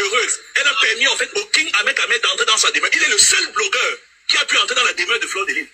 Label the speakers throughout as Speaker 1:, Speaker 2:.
Speaker 1: malheureuse. Elle a permis en fait au King Ahmed Ahmed d'entrer dans sa demeure. Il est le seul blogueur qui a pu entrer dans la demeure de Fleur de Lys.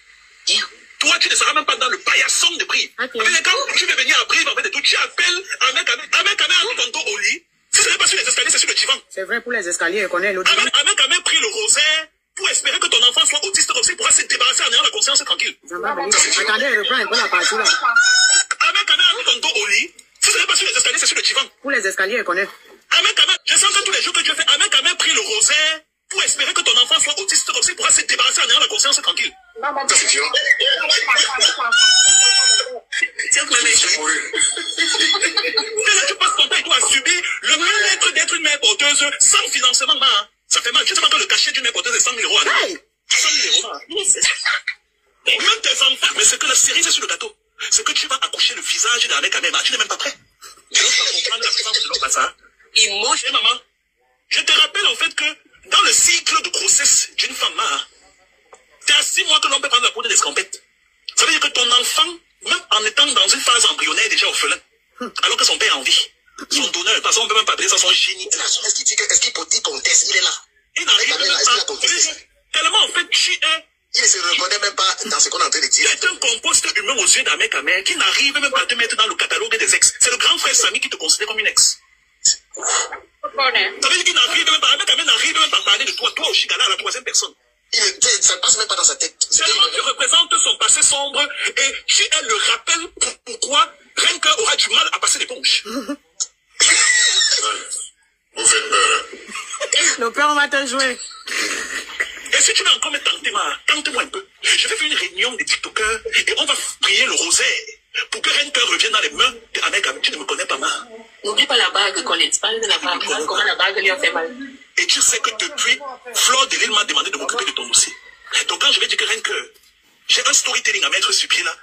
Speaker 1: Toi, tu ne seras même pas dans le paillasson de Brive. Okay. Mais quand tu veux venir à Brive, en fait, tu appelles Ahmed Ahmed. Ahmed Ahmed a mis ton dos au lit. Si ce n'est pas sur les escaliers, c'est sur le divan. C'est vrai, pour les escaliers, on connaît l'autre. Ahmed Ahmed pris le rosaire pour espérer que ton enfant soit autiste comme ça, il pourra se débarrasser en ayant la conscience tranquille. Attendez, reprends un peu la partie là. Ahmed Ahmed a mis ton dos au lit. Si ce n'est pas sur les escaliers, c'est sur le divan. Pour les escaliers, on connaît. Ahmed Ahmed, je sens que tous les jours que Dieu fait, Ahmed Ahmed pris le rosaire pour espérer que ton enfant soit autiste comme ça, il pourra se débarrasser en ayant la conscience tranquille. Ça, c'est violent. Tu passes ton temps et tu as subi le mal-être d'être une mère porteuse sans financement. Ça fait mal. Tu sais pas que le cachet d'une mère porteuse est 100 000 €. 100 000 €. Même tes enfants. Mais c'est que la série, c'est sur le gâteau. C'est que tu vas accoucher le visage d'un mec à même. Tu n'es même pas prêt. Tu vas comprendre la présence de l'homme à ça. Maman, je te rappelle en fait que dans le cycle de grossesse d'une femme, c'est à 6 mois que l'on peut prendre la poudre d'escampette. Ça veut dire que ton enfant, même en étant dans une phase embryonnaire, est déjà orphelin. Alors que son père est en vie. Son donneur, parce qu'on ne peut même pas appeler ça son génie. Est-ce qu'il peut dire ton test, il est là? Il n'arrive même pas. Tellement en fait, il ne se reconnaît même pas dans ce qu'on est en train de dire. C'est un compost humain aux yeux d'un mec à mère qui n'arrive même pas à te mettre dans le catalogue des ex. C'est le grand frère Samy qui te considère comme une ex. Ça veut dire qu'il n'arrive même pas, un mec à mère n'arrive même pas à parler de toi, toi au Chigala, à la troisième personne. Ça ne passe même pas dans sa tête. Tellement tu représentes son passé sombre et tu es le rappel pourquoi Renke aura du mal à passer l'éponge. Vous faites peur. Le père, on va te jouer. Et si tu veux encore me tente-moi un peu. Je vais faire une réunion des TikTokers et on va prier le rosaire pour que Renke revienne dans les mains d'un mec. Tu ne me connais pas, ma. N'oublie pas la bague, Colin. Parle de la bague. Comment la bague lui a fait mal. Et tu sais que depuis, Fleur de Lys m'a demandé de m'occuper de ton dossier. Donc quand je vais dire que Renke, j'ai un storytelling à mettre sur pied là,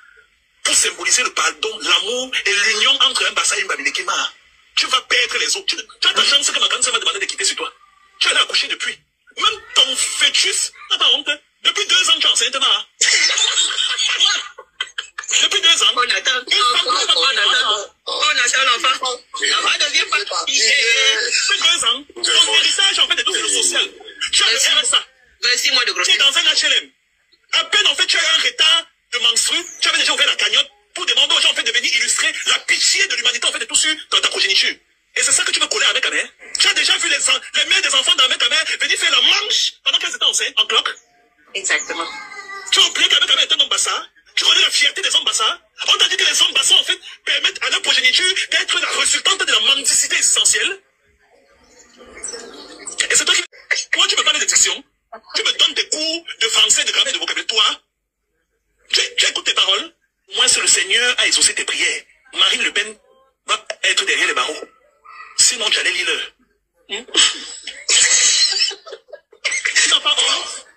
Speaker 1: pour symboliser le pardon, l'amour et l'union entre un Bassa et une Bamilekema. Tu vas perdre les autres. Tu as ta chance que ma grande sœur m'a demandé de quitter sur toi. Tu allais accoucher depuis. Même ton fœtus, t'as pas honte. Depuis 2 ans, tu es enceinte, ma. Depuis 2 ans. On attend. On attend l'enfant. L'enfant devient pas. Depuis 2 ans. Ton héritage, en fait, est tout sur le social. Tu as le RSA. 26 mois de grossesse. Tu es dans un HLM. À peine, en fait, tu as un retard de menstru. Tu avais déjà ouvert la cagnotte pour demander aux gens, en fait, de venir illustrer la pitié de l'humanité, en fait, de tout sur dans ta progéniture. Et c'est ça que tu veux coller avec ta mère. Tu as déjà vu les mères des enfants d'Ahmed Ahmed venir faire la manche pendant qu'elles étaient enceintes, en cloque. Exactement. Tu as oublié qu'Ahmed Ahmed est un homme bassa. Tu connais la fierté des hommes bassa. On t'a dit que les hommes bassa, en fait, permettent à leur progéniture d'être la résultante de la mendicité essentielle. Et c'est toi qui... Toi, tu me parles de diction. Tu me donnes des cours de français, de grammaire, de vocabulaire. Toi, tu écoutes tes paroles. Moi, c'est le Seigneur a exaucé tes prières. Marine Le Pen va être derrière les barreaux. Sinon, tu allais lire. Tu n'as pas honte?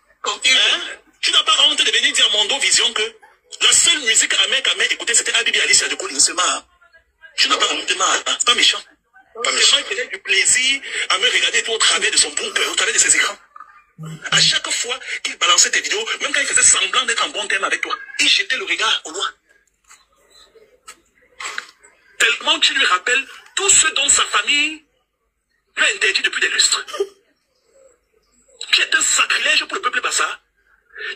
Speaker 1: Tu n'as pas honte de venir dire à Mondo Vision que la seule musique à mec écouter, c'était Habibi Alicia de Colin Sema. Tu n'as pas honte, pas méchant. Pas méchant. Il prenait du plaisir à me regarder au travers de son bon cœur, au travers de ses écrans. À chaque fois qu'il balançait tes vidéos, même quand il faisait semblant d'être en bon terme avec toi, il jetait le regard au loin. Tellement tu lui rappelles tout ce dont sa famille lui a interdit depuis des lustres. Tu es un sacrilège pour le peuple bassa.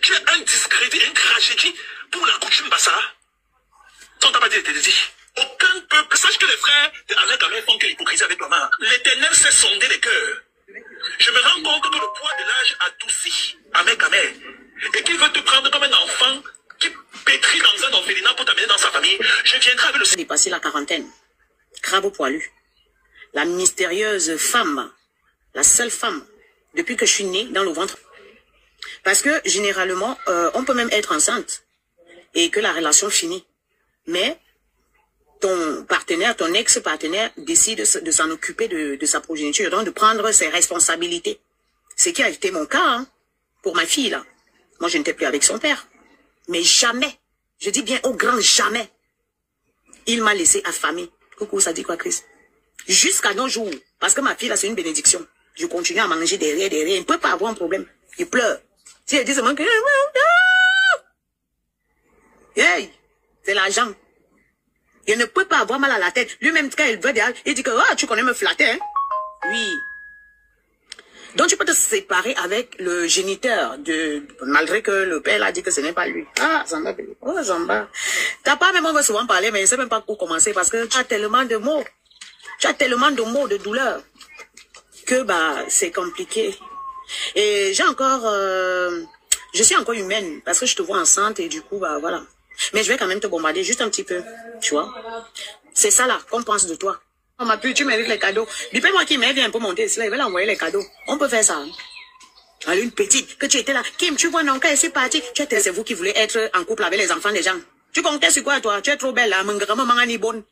Speaker 1: Tu es un discrédit, une tragédie pour la coutume bassa. On t'a pas dit, aucun peuple. Sache que les frères de Ahmed Ahmed font que l'hypocrisie avec toi. L'Éternel sait sonder les cœurs. Je me rends compte que le poids de l'âge adoucit Ahmed Ahmed et qu'il veut te prendre comme un enfant qui pétrit dans un orphelinat pour t'amener dans sa famille. Je viendrai avec le... Dépasser la quarantaine. Crabe poilu. La mystérieuse femme. La seule femme. Depuis que je suis née dans le ventre. Parce que généralement, on peut même être enceinte. Et que la relation finit. Mais ton partenaire, ton ex-partenaire décide de s'en occuper de sa progéniture. Donc de prendre ses responsabilités. Ce qui a été mon cas. Hein, pour ma fille là. Moi je n'étais plus avec son père. Mais jamais. Je dis bien au grand jamais. Il m'a laissé affamée. Coucou, ça dit quoi, Chris? Jusqu'à nos jours. Parce que ma fille, là, c'est une bénédiction. Je continue à manger derrière. Il ne peut pas avoir un problème. Il pleure. Si elle dit seulement que... Hey! C'est l'argent. Il ne peut pas avoir mal à la tête. Lui-même, quand il veut derrière, il dit que, oh, tu connais me flatter, hein? Oui.
Speaker 2: Donc tu peux te séparer avec le géniteur, malgré que le père a dit que ce n'est pas lui. Ah, Zamba, oh Zamba. Ta part même on veut souvent parler, mais il ne sait même pas où commencer parce que tu as tellement de mots. Tu as tellement de mots, de douleurs, que bah c'est compliqué. Et j'ai encore... je suis encore humaine parce que je te vois enceinte et du coup, bah voilà. Mais je vais quand même te bombarder juste un petit peu, tu vois. C'est ça là qu'on pense de toi. On m'a pu, tu mérites les cadeaux. Dis-moi qui m'a vient un peu monter ici là, il va l'envoyer les cadeaux. On peut faire ça. Hein? Allez, une petite, que tu étais là. Kim, tu vois, non, quand je suis partie, c'est vous qui voulez être en couple avec les enfants des gens. Tu comptais sur quoi, toi? Tu es trop belle là, bonne.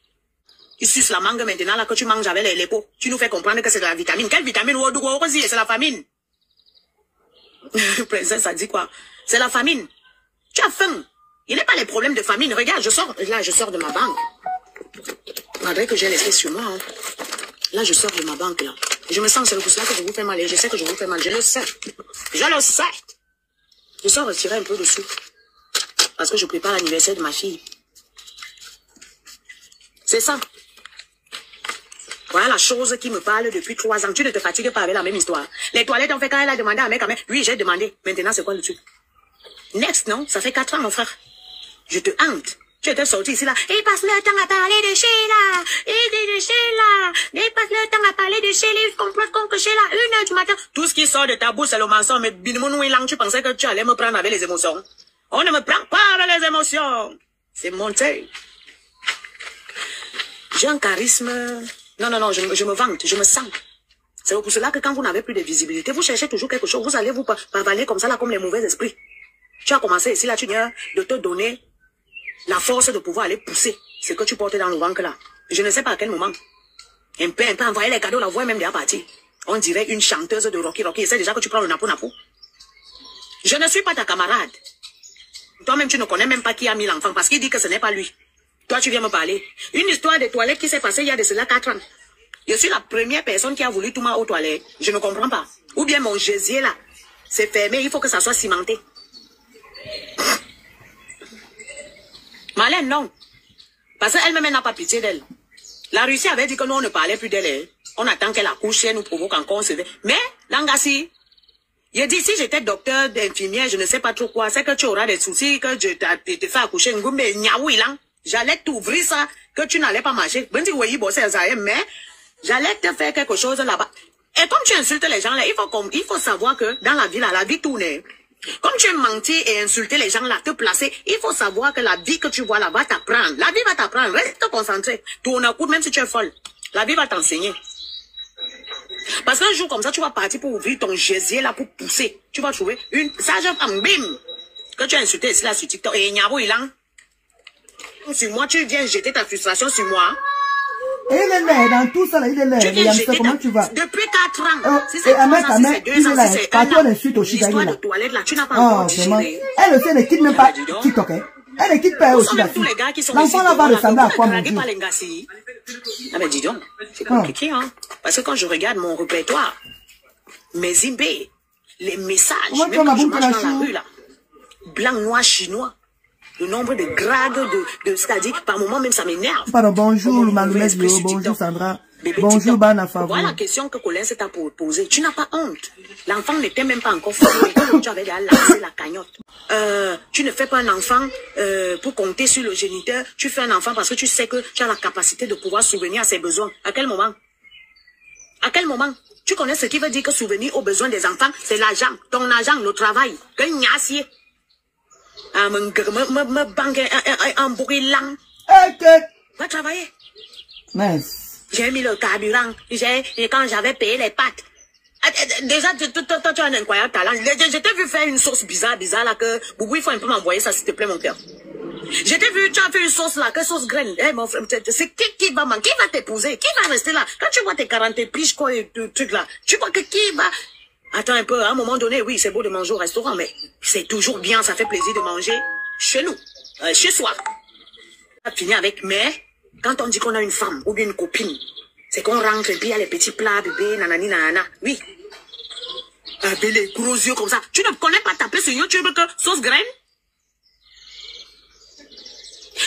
Speaker 2: Tu suces la mangue maintenant là que tu manges avec les pots. Tu nous fais comprendre que c'est de la vitamine. Quelle vitamine? C'est la famine. Princesse, ça dit quoi? C'est la famine. Tu as faim. Il n'est pas les problèmes de famine. Regarde, je sors de ma banque. Malgré que j'ai l'esprit sur moi. Hein. Là, je sors de ma banque, là. Je me sens, c'est pour cela que je vous fais mal. Et je sais que je vous fais mal. Je le sais. Je le sais. Je sors retirer un peu de sous. Parce que je prépare l'anniversaire de ma fille. C'est ça. Voilà la chose qui me parle depuis 3 ans. Tu ne te fatigues pas avec la même histoire. Les toilettes ont fait quand elle a demandé à un mec, oui, j'ai demandé. Maintenant, c'est quoi le truc? Next, non? Ça fait 4 ans, mon frère. Je te hante. Tu étais sorti ici là. Il passe le temps à parler de Sheila. Il dit de Sheila. Il passe le temps à parler de Sheila. Il complète contre Sheila. 1h du matin. Tout ce qui sort de ta bouche, c'est le mensonge. Mais Binounou, tu pensais que tu allais me prendre avec les émotions. On ne me prend pas avec les émotions. C'est monté. J'ai un charisme. Non, je me vante, je me sens. C'est pour cela que quand vous n'avez plus de visibilité, vous cherchez toujours quelque chose. Vous allez vous pavaner comme ça là, comme les mauvais esprits. Tu as commencé ici là, tu viens de te donner la force de pouvoir aller pousser ce que tu portes dans le ventre là. Je ne sais pas à quel moment. Un peu envoyer les cadeaux, la voix est même déjà partie. On dirait une chanteuse de Rocky. C'est déjà que tu prends le napo. Je ne suis pas ta camarade. Toi-même, tu ne connais même pas qui a mis l'enfant parce qu'il dit que ce n'est pas lui. Toi, tu viens me parler. Une histoire de toilettes qui s'est passée il y a de cela 4 ans. Je suis la première personne qui a voulu tout moi aux toilettes. Je ne comprends pas. Ou bien mon gésier là, c'est fermé, il faut que ça soit cimenté. Malène, non. Parce qu'elle-même n'a pas pitié d'elle. La Russie avait dit que nous, on ne parlait plus d'elle. On attend qu'elle accouche, elle nous provoque encore. Mais, Langassi, je dis, si j'étais docteur, d'infirmière, je ne sais pas trop quoi, c'est que tu auras des soucis, que je te fais accoucher. J'allais t'ouvrir ça, que tu n'allais pas marcher. Mais j'allais te faire quelque chose là-bas. Et comme tu insultes les gens là, il faut savoir que dans la vie là, la vie tourne. Comme tu es menti et insulter les gens là, te placer, il faut savoir que la vie que tu vois là va t'apprendre. La vie va t'apprendre. Reste concentré. Tourne à coup, même si tu es folle. La vie va t'enseigner. Parce qu'un jour comme ça, tu vas partir pour ouvrir ton gésier là pour pousser. Tu vas trouver une sage femme, bim, que tu as insulté ici là sur TikTok. Et Nyabo Ilan, sur moi, tu viens jeter ta frustration sur moi.
Speaker 3: Et il est là, dans tout ça là, il est là. Comment tu vas?
Speaker 2: Depuis 4 ans. Si
Speaker 3: c'est 3 ans, si c'est 2 ans, si c'est 1 an.
Speaker 2: L'histoire de toilette là, tu n'as pas encore digéré.
Speaker 3: Elle aussi, elle ne quitte même pas TikTok. Elle ne quitte pas aussi la fille. L'enfant là va ressembler à quoi, mon Dieu?
Speaker 2: Ah ben dis donc, c'est compliqué, hein. Parce que quand je regarde mon répertoire, mes imbés, les messages, même quand je marche dans la rue là, blanc, noir, chinois, le nombre de grades c'est-à-dire, par moment même ça m'énerve.
Speaker 3: Pardon, bonjour, Maloumès, bonjour Sandra. Bonjour, Bana Favou.
Speaker 2: Voilà la question que Colin s'est posée. Tu n'as pas honte. L'enfant n'était même pas encore formé. Tu avais déjà lancé la cagnotte. Tu ne fais pas un enfant pour compter sur le géniteur. Tu fais un enfant parce que tu sais que tu as la capacité de pouvoir souvenir à ses besoins. À quel moment? À quel moment? Tu connais ce qui veut dire que souvenir aux besoins des enfants, c'est l'argent, ton argent, le travail. Que nyassier. Me banque un bruit lent. Va travailler.
Speaker 3: Nice.
Speaker 2: J'ai mis le carburant. Et quand j'avais payé les pâtes. Déjà, toi, tu as un incroyable talent. Je t'ai vu faire une sauce bizarre là que... Boubou, il faut un peu m'envoyer ça, s'il te plaît, mon cœur. Je t'ai vu, tu as fait une sauce là, que sauce graine. Eh, mon frère, c'est qui va manquer? Qui va t'épouser? Qui va rester là? Quand tu vois tes 40 piges, quoi, et tout truc là, tu vois que qui va... Attends un peu, à un moment donné, oui, c'est beau de manger au restaurant, mais c'est toujours bien, ça fait plaisir de manger chez nous, chez soi. On va finir avec, mais... Quand on dit qu'on a une femme ou bien une copine, c'est qu'on rentre et puis il y a les petits plats, bébé, nanani, nanana. Oui. Les gros yeux comme ça. Tu ne connais pas taper sur YouTube que sauce graine?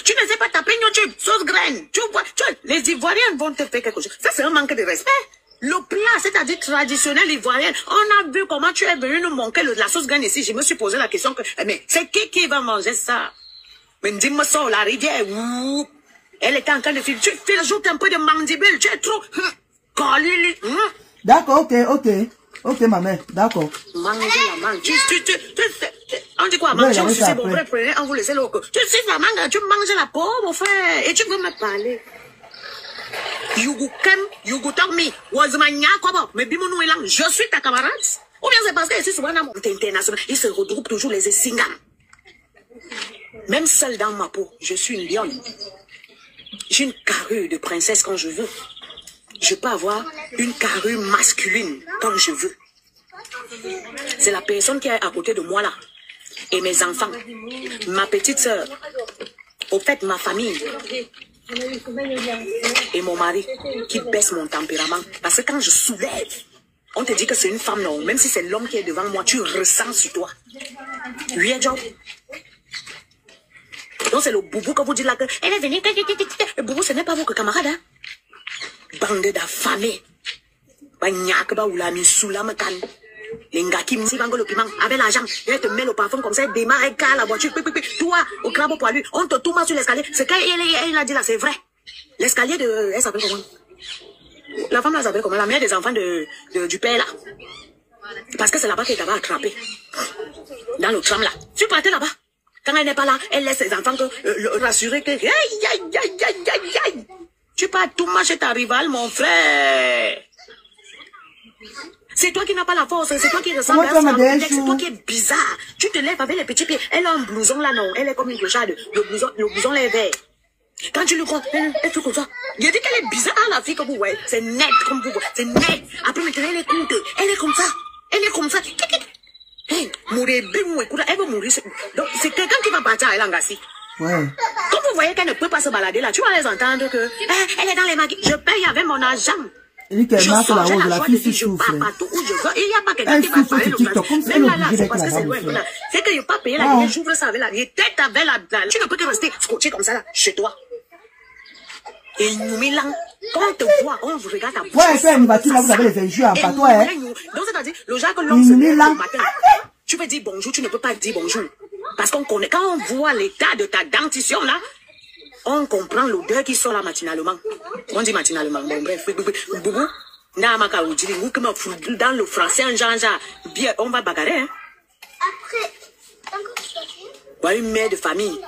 Speaker 2: Tu ne sais pas taper YouTube, sauce graine. Tu vois, les Ivoiriens vont te faire quelque chose. Ça, c'est un manque de respect. Le plat, c'est-à-dire traditionnel ivoirien. On a vu comment tu es venu nous manquer la sauce graine ici. Je me suis posé la question que, mais c'est qui va manger ça? Mais dis-moi ça, la rivière, elle était en train de filmer. Tu rajoutes un peu de mandibule, tu es trop...
Speaker 3: D'accord, ok, maman, d'accord.
Speaker 2: Manger la mangue. On dit quoi, manger aussi, c'est bon, prenez, on vous laisse le coco. Tu sais la mangue, tu manges la peau, mon frère, et tu veux me parler. Je suis ta camarade. Ou bien c'est parce que ici, souvent, dans mon international, ils se regroupent toujours les Essingam. Même seule dans ma peau, je suis une lionne. J'ai une carrure de princesse quand je veux. Je peux avoir une carrure masculine quand je veux. C'est la personne qui est à côté de moi là. Et mes enfants. Ma petite soeur. Au fait, ma famille. Et mon mari qui baisse mon tempérament. Parce que quand je soulève, on te dit que c'est une femme, non. Même si c'est l'homme qui est devant moi, tu ressens sur toi. Oui, Joe. Donc c'est le boubou que vous dites là que elle est venue. Le boubou, ce n'est pas votre camarade, hein. Bande d'affamés. Bagnac, ba ou la misoula me calme. Les gars qui me disent le piment avec l'argent, elle te met le parfum comme ça, elle démarre, elle cale la voiture, toi, au crabe poilu, on te tourne sur l'escalier. C'est qu'elle a dit là, c'est vrai. L'escalier de, elle s'appelle comment? La femme là s'appelle comment? La mère des enfants du père là. Parce que c'est là-bas qu'elle t'avait attrapé. Dans le tram là. Tu partais là-bas. Quand elle n'est pas là, elle laisse ses enfants rassurer que, aïe. Tu pars tout chez ta rivale, mon frère. C'est toi qui n'as pas la force, c'est toi qui ressemble à ça, c'est toi qui es bizarre. Tu te lèves avec les petits pieds. Elle a un blouson là, non. Elle est comme une clochade. Le blouson est vert. Quand tu le comptes, elle fait comme ça. Il a dit qu'elle est bizarre, la fille, comme vous voyez. C'est net, comme vous voyez. C'est net. Après, maintenant, elle écoute. Elle est comme ça. Elle est comme ça. Hey, mourir, elle va mourir. Donc, c'est quelqu'un qui va partir à Elangassi.
Speaker 3: Ouais.
Speaker 2: Comme vous voyez qu'elle ne peut pas se balader là, tu vas les entendre que, elle est dans les maquilles. Je paye avec mon argent.
Speaker 3: Elle dit qu'elle marque la rose, la fille se souffle.
Speaker 2: Il n'y a pas quelqu'un qui va parler le même là, c'est parce que c'est loin. C'est que je n'ai pas payé la vie, j'ouvre ça avec la vie. Tête avec la... Tu ne peux que rester scotché comme ça là, chez toi. Et nous mélange. Quand on te voit, on vous regarde à bouche.
Speaker 3: Ouais, c'est une voiture là, vous avez les injures en patois, hein.
Speaker 2: Donc c'est-à-dire, le genre que l'homme se lève le matin, tu veux dire bonjour, tu ne peux pas dire bonjour. Parce qu'on connaît, quand on voit l'état de ta dentition là, on comprend l'odeur qui sort là matinalement. On dit matinalement. Bon, bref, boubou, dans le français, en genre, bien, on va bagarrer, hein. Après, une mère de famille.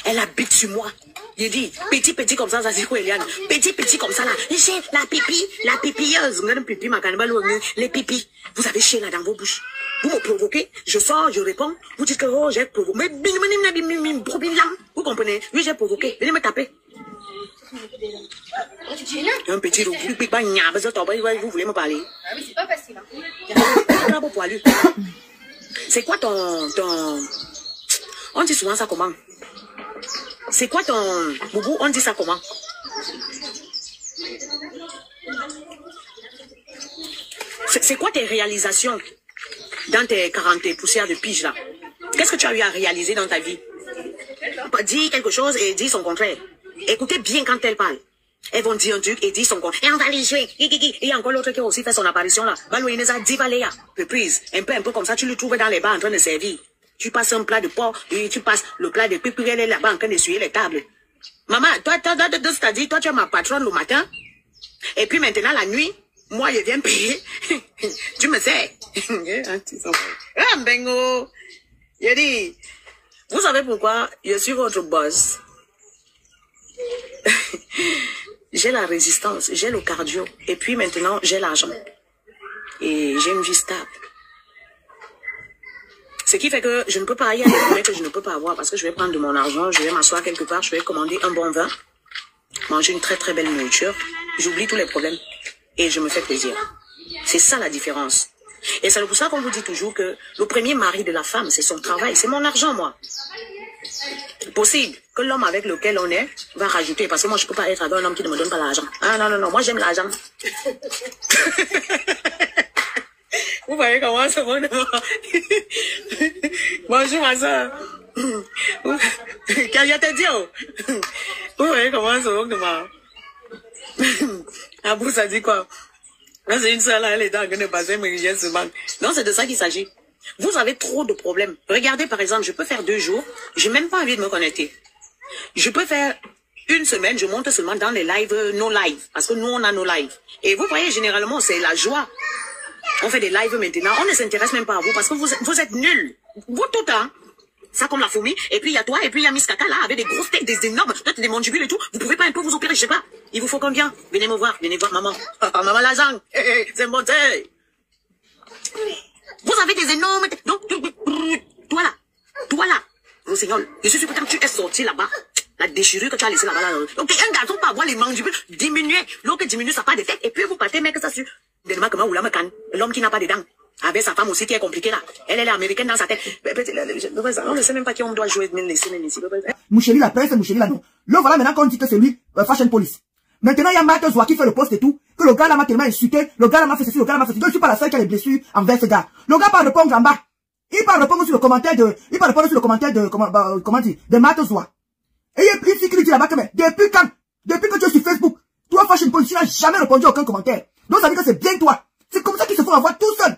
Speaker 2: Elle habite sur moi. Il dit, petit comme ça c'est quoi, Eliane? Petit comme ça là. J'ai la pipilleuse. Les pipis. Vous avez chier là dans vos bouches. Vous me provoquez, je sors, je réponds. Vous dites que oh, j'ai provoqué. Mais vous comprenez? Oui, j'ai provoqué. Venez me taper. Un petit roux, vous voulez me parler?
Speaker 4: Ah oui, c'est pas facile. Hein.
Speaker 2: C'est quoi ton... On dit souvent ça comment? C'est quoi ton... Boubou, on dit ça comment? C'est quoi tes réalisations dans tes 40 poussières de pige là? Qu'est-ce que tu as eu à réaliser dans ta vie? Dis quelque chose et dis son contraire. Écoutez bien quand elle parle. Elles vont dire un truc et dire son contraire. Et on va les jouer. Et il y a encore l'autre qui a aussi fait son apparition là. Balouineza Divaléa. Prise. Un peu comme ça, tu le trouves dans les bars en train de servir. Tu passes un plat de porc et tu passes le plat de pipi, elle est là-bas en train d'essuyer les tables. Maman, toi, c'est-à-dire, toi, tu es ma patronne le matin. Et puis maintenant, la nuit, moi, je viens payer. Tu me sais. Ah, Bengo. Je dis, vous savez pourquoi je suis votre boss? J'ai la résistance, j'ai le cardio. Et puis maintenant, j'ai l'argent. Et j'ai une vie stable. Ce qui fait que je ne peux pas y aller que je ne peux pas avoir parce que je vais prendre de mon argent, je vais m'asseoir quelque part, je vais commander un bon vin, manger une très très belle nourriture, j'oublie tous les problèmes et je me fais plaisir. C'est ça la différence. Et c'est pour ça qu'on vous dit toujours que le premier mari de la femme, c'est son travail, c'est mon argent, moi. Possible que l'homme avec lequel on est va rajouter, parce que moi je peux pas être avec un homme qui ne me donne pas l'argent. Ah non, moi j'aime l'argent. Vous voyez comment ça va? Bonjour ma soeur. Qu'est-ce que tu dit? Vous voyez comment ça va? Ah bon, ça dit quoi? Là, c'est une soeur là, elle est en train de passer mes gestes. Non, c'est de ça qu'il s'agit. Vous avez trop de problèmes. Regardez, par exemple, je peux faire 2 jours, j'ai même pas envie de me connecter. Je peux faire 1 semaine, je monte seulement dans les lives, nos lives. Parce que nous, on a nos lives. Et vous voyez, généralement, c'est la joie. On fait des lives maintenant. On ne s'intéresse même pas à vous parce que vous êtes nuls. Vous tout le temps. Ça comme la fourmi. Et puis il y a toi, et puis il y a Miss Kaka là, avec des grosses têtes, des énormes, peut-être des mandibules et tout. Vous pouvez pas un peu vous opérer, je sais pas. Il vous faut combien? Venez me voir maman. Maman la jungle. C'est mon thé. Vous avez des énormes... Donc, toi là, Rossignol, je suis sûr que quand tu es sorti là-bas, la déchirure que tu as laissée là-bas, là, donc un garçon peut avoir les mandibules diminuer, l'autre diminue sa part de tête, et puis vous partez, mec, ça sur... Demain, comment vous la me canne, l'homme qui n'a pas de dents, avec sa femme aussi qui est compliquée là, elle est américaine dans sa tête. On ne sait même pas qui on doit jouer, mais laisser ici.
Speaker 3: Mouchéri la presse, Mouchéri là non. Le voilà maintenant qu'on dit que c'est lui, Fashion Police. Maintenant, il y a Marthe Zoua qui fait le poste et tout, que le gars là m'a tellement insulté, le gars là m'a fait ceci, le gars là m'a fait ceci. Je suis pas la seule qui a des blessures envers ce gars. Le gars part répondre en bas. Il part répondre sur le commentaire de, comment dire, de Marthe Zoua. Et il dit là-bas que, mais, depuis que tu es sur Facebook, toi, Fashion Police, tu n'as jamais répondu à aucun commentaire. Donc, ça veut dire que c'est bien toi. C'est comme ça qu'ils se font avoir tout seul.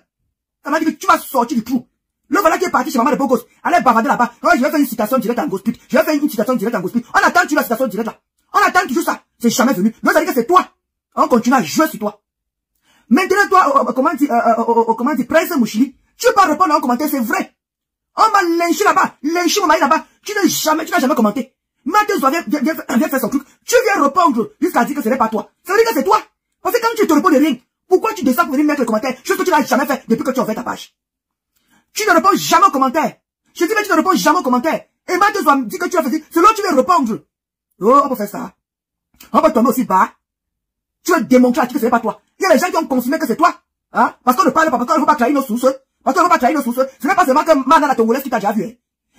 Speaker 3: Ça m'a dit que tu vas sortir du trou. Le voilà qui est parti chez maman de Bogos. Allez bavarder là-bas. Oh, je vais faire une citation directe en gospel. Je vais faire une citation directe en gospel. On attend toujours la citation directe là. On attend toujours ça. C'est jamais venu. Donc, ça veut dire que c'est toi. On continue à jouer sur toi. Maintenant, toi, comment dire, Prince Mouchili, tu peux pas répondre à un commentaire, c'est vrai. On m'a lynché là-bas. Lynché mon mari là-bas. Tu n'as jamais commenté. Maintenant, viens faire son truc. Tu viens répondre jusqu'à dire que ce n'est pas toi. Ça veut dire que c'est toi. Parce que quand tu te réponds de rien, pourquoi tu descends pour venir mettre le commentaire? Chose que tu n'as jamais fait depuis que tu as fait ta page. Tu ne réponds jamais au commentaire. Je dis, mais tu ne réponds jamais au commentaire. Et maintenant, tu dis que tu as fait, c'est là que tu veux répondre. Oh, on peut faire ça. On peut tomber aussi bas. Tu veux démontrer à qui que ce n'est pas toi. Il y a des gens qui ont confirmé que c'est toi. Hein? Parce qu'on ne parle pas, parce qu'on ne veut pas trahir nos sources. Parce qu'on ne veut pas trahir nos sources. Ce n'est pas seulement que Mana la Tongolaise qui t'a déjà vu. Hein?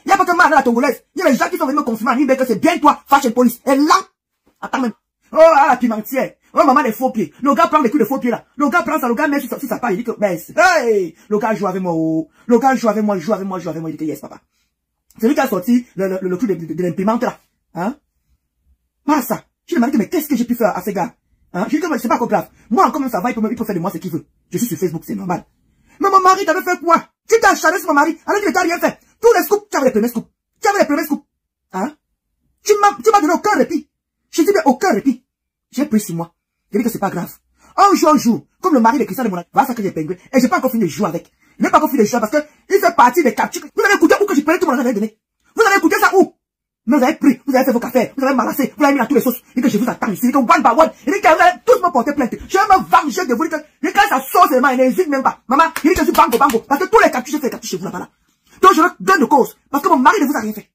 Speaker 3: Il n'y a pas que Mana la Tongolaise. Il y a des gens qui sont venus me confirmer à Nimbe que c'est bien toi, Fashion Police. Et là, attends même. Oh, à la pimentière. Oh, maman, les faux pieds. Le gars prend les coups de faux pieds là. Le gars prend ça, le gars met sur sa part, il dit que, baisse. Hey! Le gars joue avec moi, oh. Le gars joue avec moi, il dit que yes, papa. C'est lui qui a sorti le coup de l'imprimante là. Hein? Voilà ça. Je lui ai demandé, mais qu'est-ce que j'ai pu faire à ces gars? Hein? Je lui ai dit, c'est pas encore grave. Moi, comme ça va, il peut faire de moi ce qu'il veut. Je suis sur Facebook, c'est normal. Mais mon mari t'avait fait quoi? Tu t'es acharné sur mon mari, alors qu'il ne t'a rien fait. Tous les scoops, tu avais les premiers scoops. Hein? Tu m'as donné aucun répit. Je dis, mais aucun répit. J'ai pris sur moi. J'ai dit que c'est pas grave. Un jour, comme le mari de Christian de mon voilà ça que j'ai pingoué. Et j'ai pas encore fini de jouer avec. Il n'a pas encore fini de jouer parce que il fait partie des captures. Vous avez écouté où que j'ai payé tout mon argent donné? Vous avez écouté ça où? Vous avez pris, vous avez fait vos cafés, vous avez malassé, vous avez mis à tous les sauces. Et que je vous attends ici, et que one by one. Et que vous allez tous me porter plainte. Je vais me venger de vous dire que, quand ça sort seulement, il n'hésite même pas. Maman, il dit que je suis bango. Parce que tous les captures, j'ai fait les captures chez vous là-bas là. Donc je leur donne de cause. Parce que mon mari ne vous a rien fait.